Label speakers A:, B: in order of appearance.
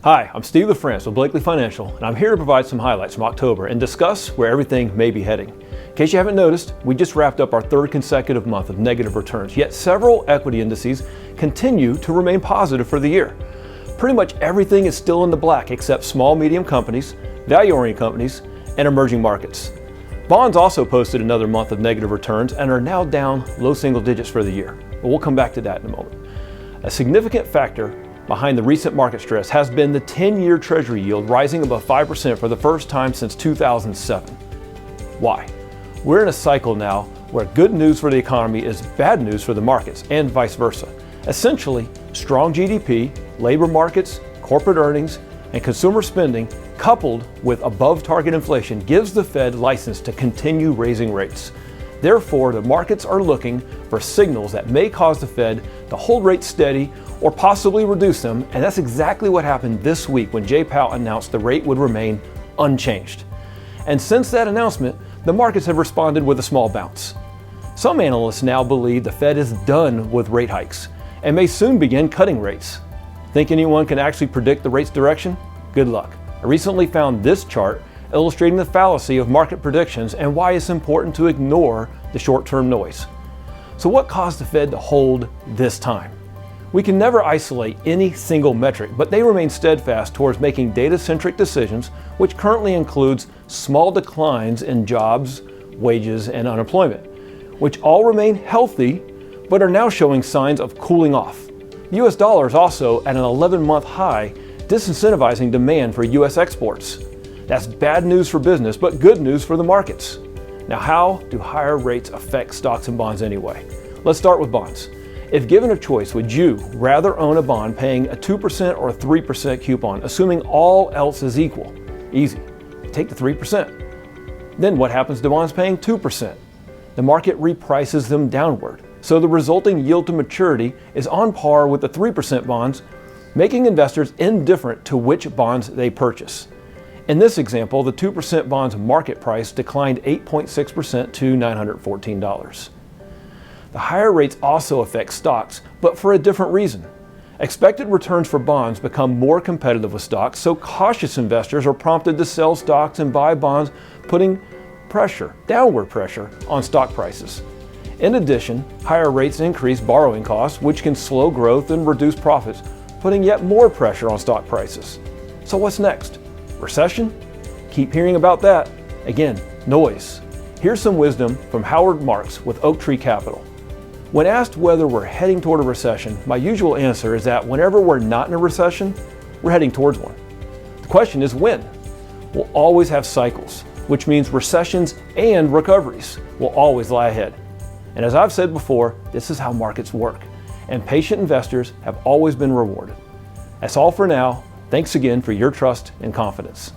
A: Hi, I'm Steve LaFrance with Blakely Financial, and I'm here to provide some highlights from October and discuss where everything may be heading. In case you haven't noticed, we just wrapped up our third consecutive month of negative returns, yet several equity indices continue to remain positive for the year. Pretty much everything is still in the black except small, medium companies, value-oriented companies, and emerging markets. Bonds also posted another month of negative returns and are now down low single digits for the year. But we'll come back to that in a moment. A significant factor behind the recent market stress has been the 10-year Treasury yield rising above 5% for the first time since 2007. Why? We're in a cycle now where good news for the economy is bad news for the markets and vice versa. Essentially, strong GDP, labor markets, corporate earnings, and consumer spending coupled with above target inflation gives the Fed license to continue raising rates. Therefore, the markets are looking for signals that may cause the Fed to hold rates steady or possibly reduce them, and that's exactly what happened this week when Jay Powell announced the rate would remain unchanged. And since that announcement, the markets have responded with a small bounce. Some analysts now believe the Fed is done with rate hikes and may soon begin cutting rates. Think anyone can actually predict the rate's direction? Good luck. I recently found this chart illustrating the fallacy of market predictions and why it's important to ignore the short-term noise. So what caused the Fed to hold this time? We can never isolate any single metric, but they remain steadfast towards making data-centric decisions, which currently includes small declines in jobs, wages, and unemployment, which all remain healthy, but are now showing signs of cooling off. The US dollar is also at an 11-month high, disincentivizing demand for US exports. That's bad news for business, but good news for the markets. Now, how do higher rates affect stocks and bonds anyway? Let's start with bonds. If given a choice, would you rather own a bond paying a 2% or a 3% coupon, assuming all else is equal? Easy. Take the 3%. Then what happens to bonds paying 2%? The market reprices them downward. So the resulting yield to maturity is on par with the 3% bonds, making investors indifferent to which bonds they purchase. In this example, the 2% bond's market price declined 8.6% to $914. The higher rates also affect stocks, but for a different reason. Expected returns for bonds become more competitive with stocks, so cautious investors are prompted to sell stocks and buy bonds, putting downward pressure on stock prices. In addition, higher rates increase borrowing costs, which can slow growth and reduce profits, putting yet more pressure on stock prices. So what's next? Recession? Keep hearing about that. Again, noise. Here's some wisdom from Howard Marks with Oak Tree Capital. When asked whether we're heading toward a recession, my usual answer is that whenever we're not in a recession, we're heading towards one. The question is when? We'll always have cycles, which means recessions and recoveries will always lie ahead. And as I've said before, this is how markets work, and patient investors have always been rewarded. That's all for now. Thanks again for your trust and confidence.